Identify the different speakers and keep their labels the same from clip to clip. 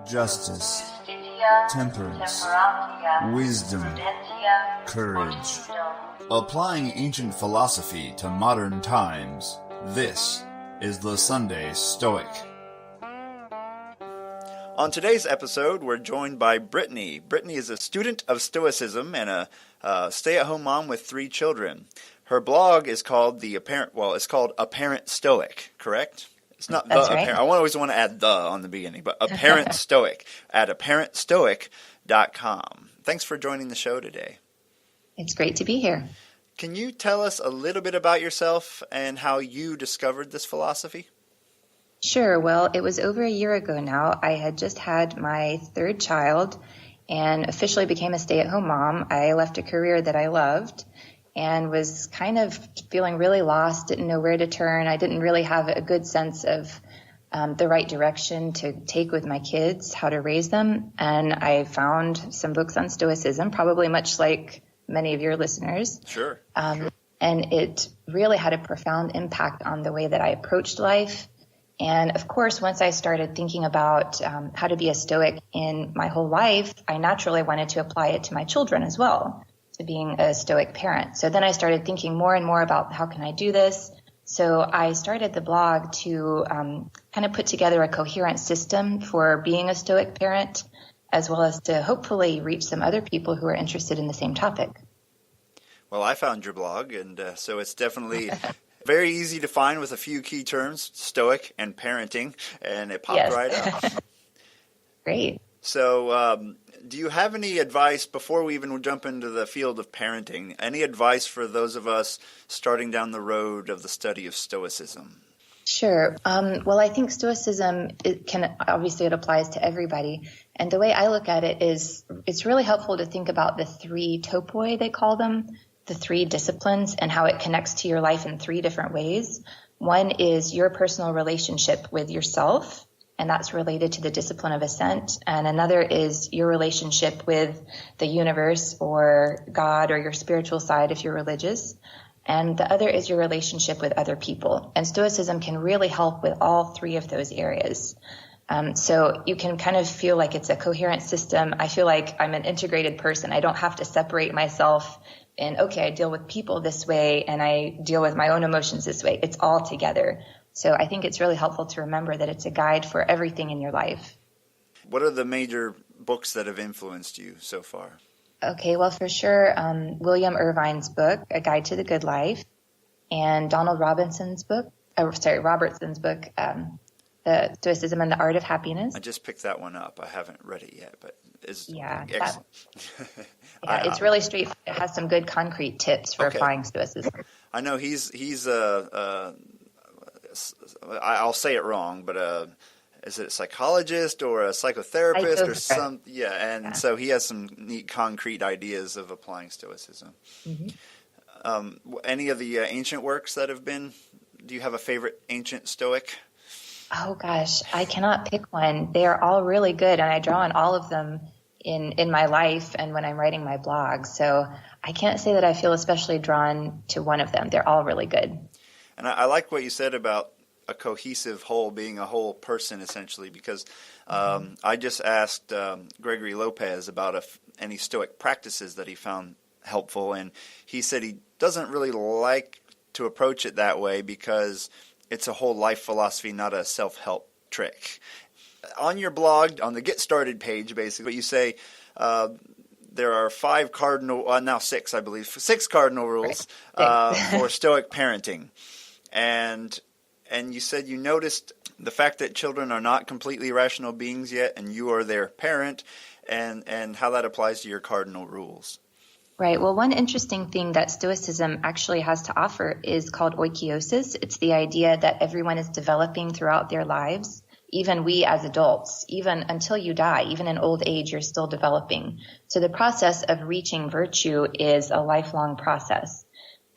Speaker 1: justice, temperance, wisdom, courage. Applying ancient philosophy to modern times, this is the Sunday Stoic.
Speaker 2: On today's episode, we're joined by Brittany. Brittany is a student of Stoicism and a stay-at-home mom with 3 children. Her blog is called it's called Apparent Stoic, correct? It's not
Speaker 3: That's
Speaker 2: the
Speaker 3: right.
Speaker 2: apparent. I always want to add the on the beginning, but Apparent Stoic at apparentstoic.com. Thanks for joining the show today.
Speaker 3: It's great to be here.
Speaker 2: Can you tell us a little bit about yourself and how you discovered this philosophy?
Speaker 3: Sure. Well, it was over a year ago now. I had just had my 3rd child and officially became a stay-at-home mom. I left a career that I loved and was kind of feeling really lost, didn't know where to turn. I didn't really have a good sense of the right direction to take with my kids, how to raise them. And I found some books on Stoicism, probably much like many of your listeners.
Speaker 2: Sure.
Speaker 3: And it really had a profound impact on the way that I approached life. And of course, once I started thinking about how to be a Stoic in my whole life, I naturally wanted to apply it to my children as well, to being a Stoic parent. So then I started thinking more and more about how can I do this. So I started the blog to kind of put together a coherent system for being a Stoic parent, as well as to hopefully reach some other people who are interested in the same topic.
Speaker 2: Well, I found your blog, and so it's definitely very easy to find with a few key terms, Stoic and parenting, and it popped right up.
Speaker 3: Great.
Speaker 2: So do you have any advice, before we even jump into the field of parenting, any advice for those of us starting down the road of the study of Stoicism?
Speaker 3: Sure. Well, I think Stoicism, it applies to everybody. And the way I look at it is it's really helpful to think about the 3 topoi, they call them, the 3 disciplines, and how it connects to your life in 3 different ways. One is your personal relationship with yourself, and that's related to the discipline of ascent. And another is your relationship with the universe or God or your spiritual side if you're religious. And the other is your relationship with other people. And Stoicism can really help with all 3 of those areas. So you can kind of feel like it's a coherent system. I feel like I'm an integrated person. I don't have to separate myself and, okay, I deal with people this way and I deal with my own emotions this way. It's all together. So I think it's really helpful to remember that it's a guide for everything in your life.
Speaker 2: What are the major books that have influenced you so far?
Speaker 3: Okay, well, for sure, William Irvine's book, A Guide to the Good Life, and Donald Robertson's book, The Stoicism and the Art of Happiness.
Speaker 2: I just picked that one up. I haven't read it yet, but it's
Speaker 3: excellent.
Speaker 2: Yeah,
Speaker 3: it's really straightforward. It has some good concrete tips for applying Stoicism.
Speaker 2: I know he's I'll say it wrong, but is it a psychologist or a psychotherapist or some? Yeah, so he has some neat concrete ideas of applying Stoicism. Mm-hmm. Any of the ancient works that have been? Do you have a favorite ancient Stoic?
Speaker 3: Oh gosh, I cannot pick one. They are all really good, and I draw on all of them in my life and when I'm writing my blog. So I can't say that I feel especially drawn to one of them. They're all really good.
Speaker 2: And I like what you said about a cohesive whole, being a whole person essentially, because I just asked Gregory Lopez about any Stoic practices that he found helpful, and he said he doesn't really like to approach it that way because it's a whole life philosophy, not a self-help trick. On your blog, on the Get Started page, basically, you say there are 5 cardinal, now 6, I believe, 6 cardinal rules for Stoic parenting. And you said you noticed the fact that children are not completely rational beings yet, and you are their parent, and how that applies to your cardinal rules.
Speaker 3: Right. Well, one interesting thing that Stoicism actually has to offer is called OKIOS. It's the idea that everyone is developing throughout their lives, even we as adults, even until you die, even in old age, you're still developing. So the process of reaching virtue is a lifelong process.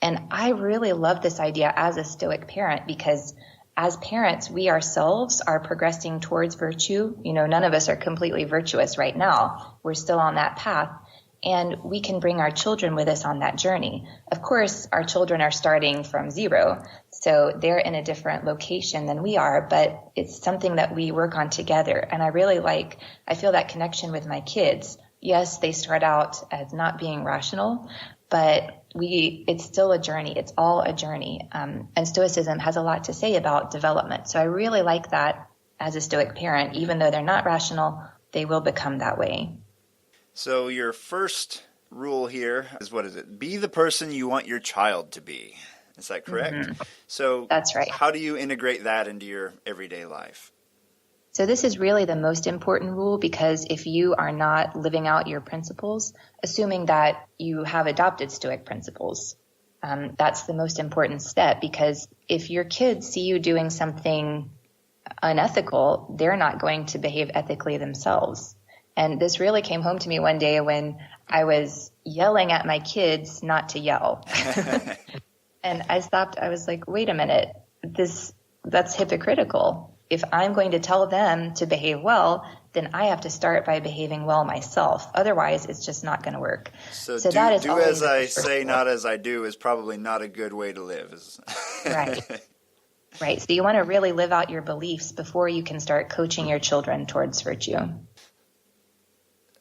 Speaker 3: And I really love this idea as a Stoic parent because as parents, we ourselves are progressing towards virtue. You know, none of us are completely virtuous right now. We're still on that path. And we can bring our children with us on that journey. Of course, our children are starting from zero, so they're in a different location than we are, but it's something that we work on together. And I feel that connection with my kids. Yes, they start out as not being rational, but it's still a journey. It's all a journey. And Stoicism has a lot to say about development. So I really like that as a Stoic parent. Even though they're not rational, they will become that way.
Speaker 2: So your first rule here is, what is it? Be the person you want your child to be. Is that correct?
Speaker 3: Mm-hmm.
Speaker 2: So
Speaker 3: that's right.
Speaker 2: How do you integrate that into your everyday life?
Speaker 3: So this is really the most important rule, because if you are not living out your principles, assuming that you have adopted Stoic principles, that's the most important step, because if your kids see you doing something unethical, they're not going to behave ethically themselves. And this really came home to me one day when I was yelling at my kids not to yell. And I stopped. I was like, wait a minute, that's hypocritical. If I'm going to tell them to behave well, then I have to start by behaving well myself. Otherwise, it's just not going to work.
Speaker 2: So
Speaker 3: that is
Speaker 2: do as I say, not as I do is probably not a good way to live.
Speaker 3: Right. Right. So you want to really live out your beliefs before you can start coaching your children towards virtue.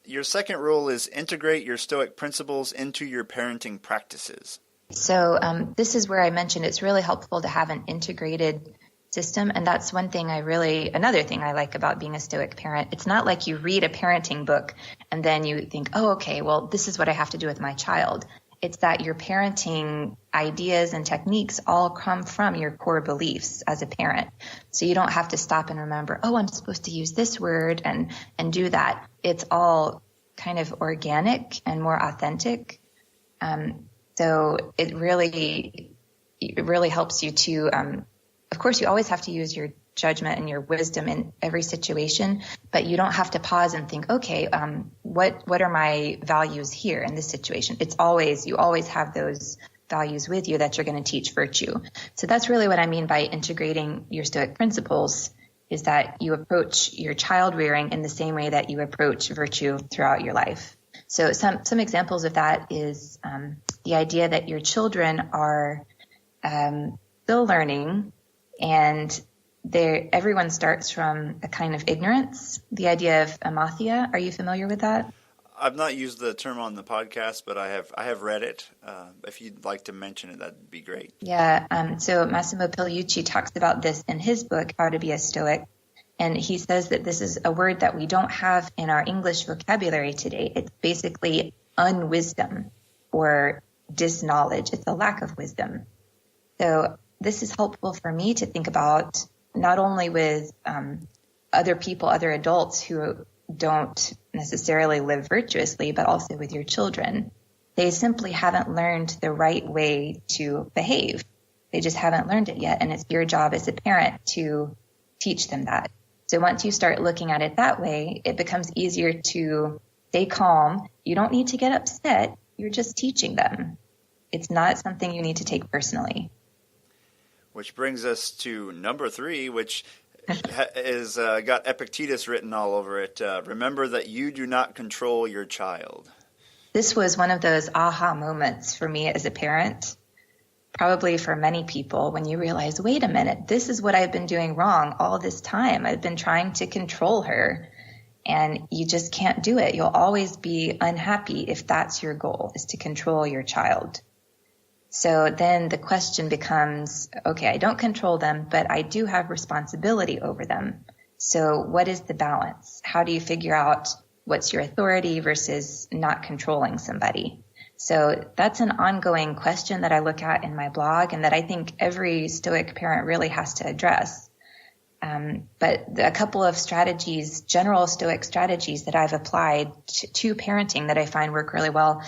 Speaker 2: Your second rule is integrate your Stoic principles into your parenting practices.
Speaker 3: So this is where I mentioned it's really helpful to have an integrated system. And that's another thing I like about being a Stoic parent. It's not like you read a parenting book and then you think, oh, okay, well, this is what I have to do with my child. It's that your parenting ideas and techniques all come from your core beliefs as a parent. So you don't have to stop and remember, oh, I'm supposed to use this word and do that. It's all kind of organic and more authentic. So it really helps you to, of course, you always have to use your judgment and your wisdom in every situation, but you don't have to pause and think, okay, what are my values here in this situation? You always have those values with you that you're going to teach virtue. So that's really what I mean by integrating your Stoic principles, is that you approach your child rearing in the same way that you approach virtue throughout your life. So some examples of that is the idea that your children are still learning, and everyone starts from a kind of ignorance. The idea of amathia. Are you familiar with that?
Speaker 2: I've not used the term on the podcast, but I have read it. If you'd like to mention it, that'd be great.
Speaker 3: Yeah. So Massimo Pigliucci talks about this in his book, How to Be a Stoic. And he says that this is a word that we don't have in our English vocabulary today. It's basically unwisdom or disknowledge. It's a lack of wisdom. So this is helpful for me to think about not only with other people, other adults who don't necessarily live virtuously, but also with your children. They simply haven't learned the right way to behave. They just haven't learned it yet. And it's your job as a parent to teach them that. So once you start looking at it that way, it becomes easier to stay calm. You don't need to get upset. You're just teaching them. It's not something you need to take personally.
Speaker 2: Which brings us to number 3, which is got Epictetus written all over it. Remember that you do not control your child.
Speaker 3: This was one of those aha moments for me as a parent, probably for many people, when you realize, wait a minute, this is what I've been doing wrong all this time. I've been trying to control her, and you just can't do it. You'll always be unhappy if that's your goal, is to control your child. So then the question becomes, okay, I don't control them, but I do have responsibility over them. So what is the balance? How do you figure out what's your authority versus not controlling somebody? So that's an ongoing question that I look at in my blog, and that I think every Stoic parent really has to address. But a couple of strategies, general Stoic strategies that I've applied to parenting that I find work really well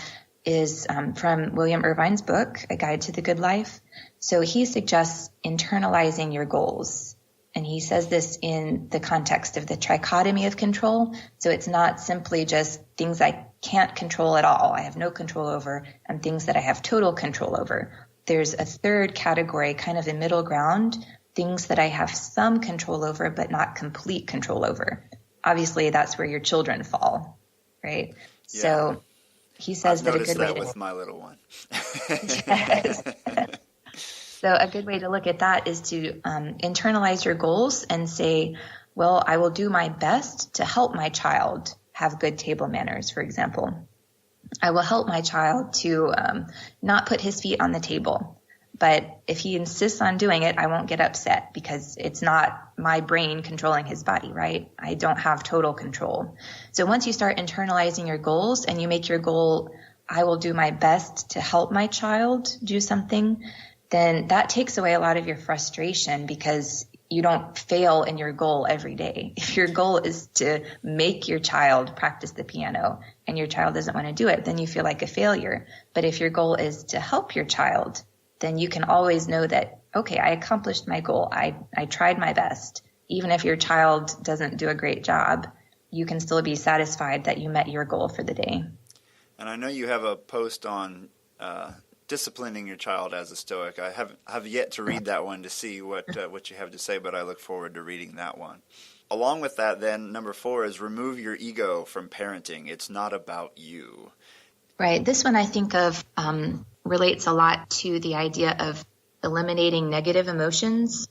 Speaker 3: is from William Irvine's book, A Guide to the Good Life. So he suggests internalizing your goals. And he says this in the context of the trichotomy of control. So it's not simply just things I can't control at all, I have no control over, and things that I have total control over. There's a third category, kind of a middle ground, things that I have some control over, but not complete control over. Obviously, that's where your children fall, right?
Speaker 2: Yeah.
Speaker 3: So he says
Speaker 2: I've
Speaker 3: that a
Speaker 2: noticed
Speaker 3: good way
Speaker 2: that
Speaker 3: to
Speaker 2: with my little one.
Speaker 3: yes. So a good way to look at that is to internalize your goals and say, well, I will do my best to help my child have good table manners, for example. I will help my child to not put his feet on the table. But if he insists on doing it, I won't get upset because it's not my brain controlling his body, right? I don't have total control. So once you start internalizing your goals and you make your goal, I will do my best to help my child do something, then that takes away a lot of your frustration because you don't fail in your goal every day. If your goal is to make your child practice the piano and your child doesn't want to do it, then you feel like a failure. But if your goal is to help your child, then you can always know that, okay, I accomplished my goal. I tried my best. Even if your child doesn't do a great job, you can still be satisfied that you met your goal for the day.
Speaker 2: And I know you have a post on disciplining your child as a Stoic. I have yet to read that one to see what you have to say, but I look forward to reading that one. Along with that, then, number 4 is remove your ego from parenting. It's not about you.
Speaker 3: Right. This one I think of relates a lot to the idea of eliminating negative emotions.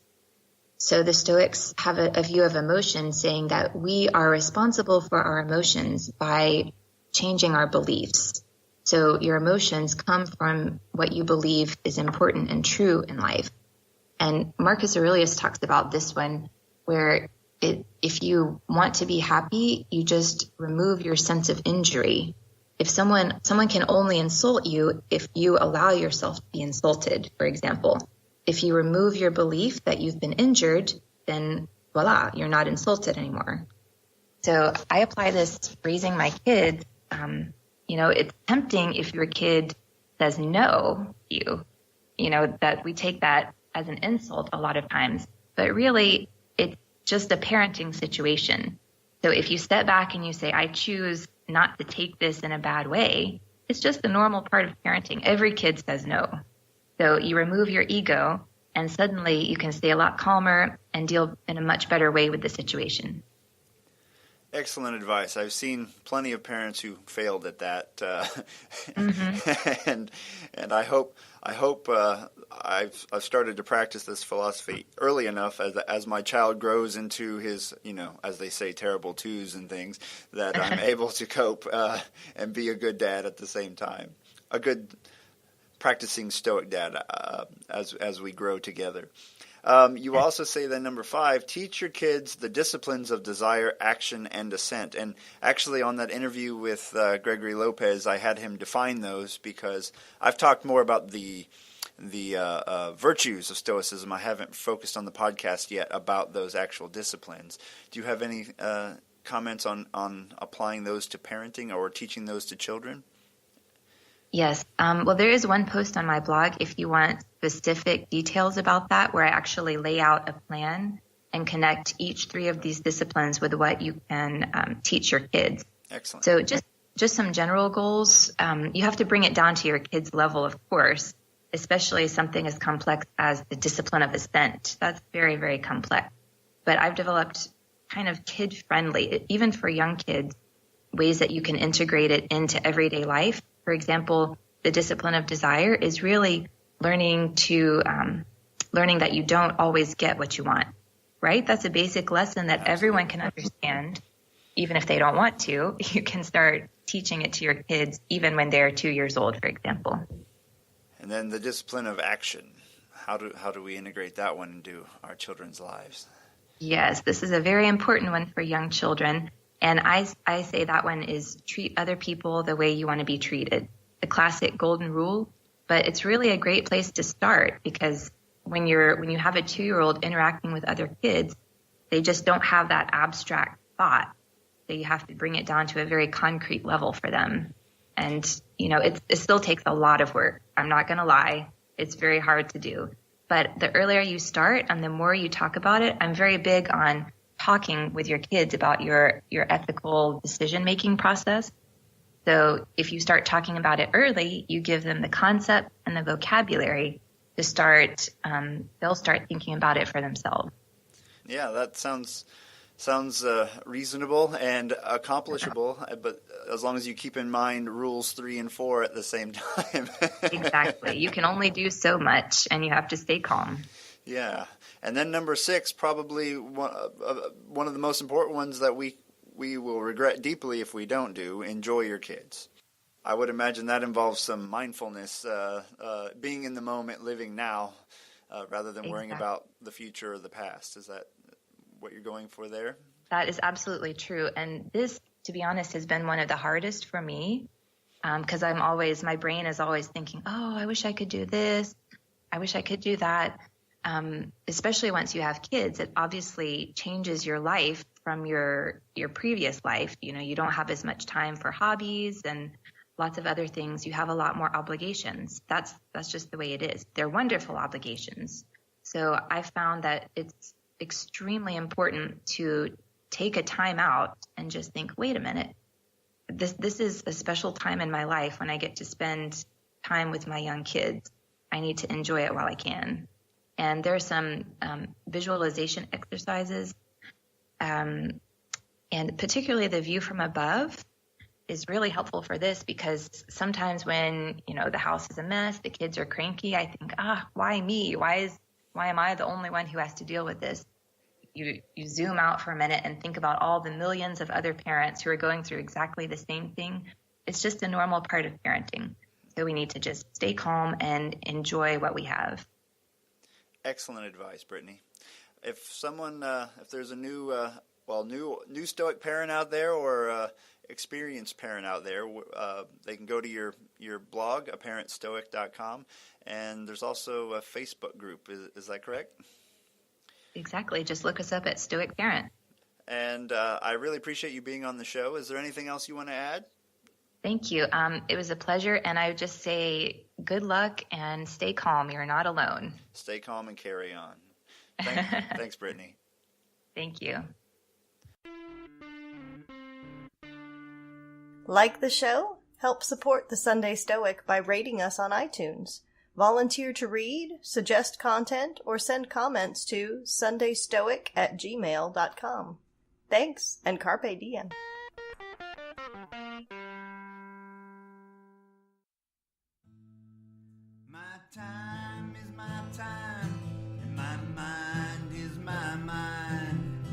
Speaker 3: So the Stoics have a view of emotion saying that we are responsible for our emotions by changing our beliefs. So your emotions come from what you believe is important and true in life. And Marcus Aurelius talks about this one where if you want to be happy, you just remove your sense of injury. If someone can only insult you if you allow yourself to be insulted, for example. If you remove your belief that you've been injured, then voila, you're not insulted anymore. So I apply this raising my kids. It's tempting if your kid says no to you, that we take that as an insult a lot of times. But really, it's just a parenting situation. So if you step back and you say, I choose not to take this in a bad way, it's just a normal part of parenting. Every kid says no. So you remove your ego, and suddenly you can stay a lot calmer and deal in a much better way with the situation.
Speaker 2: Excellent advice. I've seen plenty of parents who failed at that,
Speaker 3: Mm-hmm.
Speaker 2: and I hope I've started to practice this philosophy early enough as my child grows into his, as they say, terrible twos and things, that I'm able to cope and be a good dad at the same time, a good practicing Stoic dad as we grow together. You also say that number 5, teach your kids the disciplines of desire, action, and assent. And actually on that interview with Gregory Lopez, I had him define those because I've talked more about the virtues of Stoicism. I haven't focused on the podcast yet about those actual disciplines. Do you have any comments on applying those to parenting or teaching those to children?
Speaker 3: Yes. Well, there is one post on my blog if you want specific details about that, where I actually lay out a plan and connect each 3 of these disciplines with what you can teach your kids.
Speaker 2: Excellent.
Speaker 3: So just some general goals. You have to bring it down to your kids' level, of course, especially something as complex as the discipline of assent. That's very, very complex. But I've developed kind of kid-friendly, even for young kids, ways that you can integrate it into everyday life. For example, the discipline of desire is really learning that you don't always get what you want, right? That's a basic lesson that everyone can understand, even if they don't want to. You can start teaching it to your kids even when they're 2 years old, for example.
Speaker 2: And then the discipline of action. How do we integrate that one into our children's lives?
Speaker 3: Yes, this is a very important one for young children. And I say that one is treat other people the way you want to be treated, the classic golden rule. But it's really a great place to start because when you have a 2-year-old interacting with other kids, they just don't have that abstract thought. So you have to bring it down to a very concrete level for them. And, it still takes a lot of work. I'm not going to lie. It's very hard to do. But the earlier you start and the more you talk about it, I'm very big on talking with your kids about your ethical decision-making process. So if you start talking about it early, you give them the concept and the vocabulary to start, they'll start thinking about it for themselves.
Speaker 2: Yeah, that sounds Sounds reasonable and accomplishable, but as long as you keep in mind rules 3 and 4 at the same time.
Speaker 3: Exactly. You can only do so much, and you have to stay calm.
Speaker 2: Yeah. And then number 6, probably one of the most important ones that we will regret deeply if we don't do, enjoy your kids. I would imagine that involves some mindfulness, being in the moment, living now, rather than worrying about the future or the past. Is that what you're going for there?
Speaker 3: That is absolutely true. And this, to be honest, has been one of the hardest for me, because my brain is always thinking, oh, I wish I could do this. I wish I could do that. Especially once you have kids, it obviously changes your life from your previous life. You know, you don't have as much time for hobbies and lots of other things. You have a lot more obligations. That's just the way it is. They're wonderful obligations. So I found that it's extremely important to take a time out and just think, wait a minute, this is a special time in my life when I get to spend time with my young kids. I need to enjoy it while I can. And there are some visualization exercises, and particularly the view from above is really helpful for this, because sometimes when, the house is a mess, the kids are cranky, I think, why me? Why am I the only one who has to deal with this? You zoom out for a minute and think about all the millions of other parents who are going through exactly the same thing. It's just a normal part of parenting. So we need to just stay calm and enjoy what we have.
Speaker 2: Excellent advice, Brittany. If there's a new Stoic parent out there, or experienced parent out there, they can go to your blog, aparentstoic.com, and there's also a Facebook group. Is that correct?
Speaker 3: Exactly. Just look us up at Stoic Parent.
Speaker 2: And I really appreciate you being on the show. Is there anything else you want to add?
Speaker 3: Thank you. It was a pleasure, and I would just say good luck and stay calm. You're not alone.
Speaker 2: Stay calm and carry on. Thanks, Brittany.
Speaker 3: Thank you.
Speaker 4: Like the show? Help support the Sunday Stoic by rating us on iTunes. Volunteer to read, suggest content, or send comments to sundaystoic@gmail.com. Thanks, and carpe diem.
Speaker 1: My time is my time, and my mind is my mind.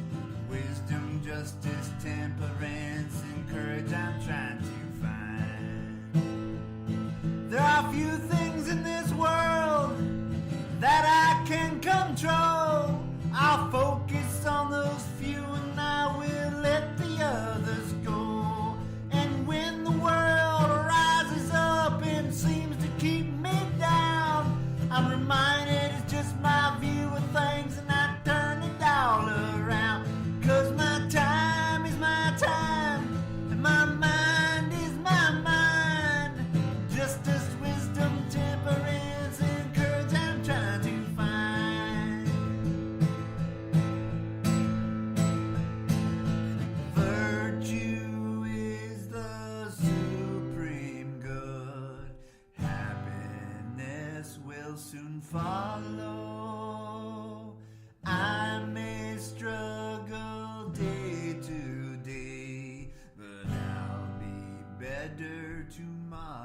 Speaker 1: Wisdom, justice, temperance, and courage I'm trying to find. There are few things in this world that I can control. I'll focus on those few and I will let the others go. And when the world rises up and seems to keep me down, I'm reminded it's just my view of things and I turn it all around. 'Cause my time is my time and my mind is my mind. Justice, wisdom, temperance, and courage I'm trying to find. Virtue is the supreme good. Happiness will soon follow. I may struggle day to day, but I'll be better tomorrow.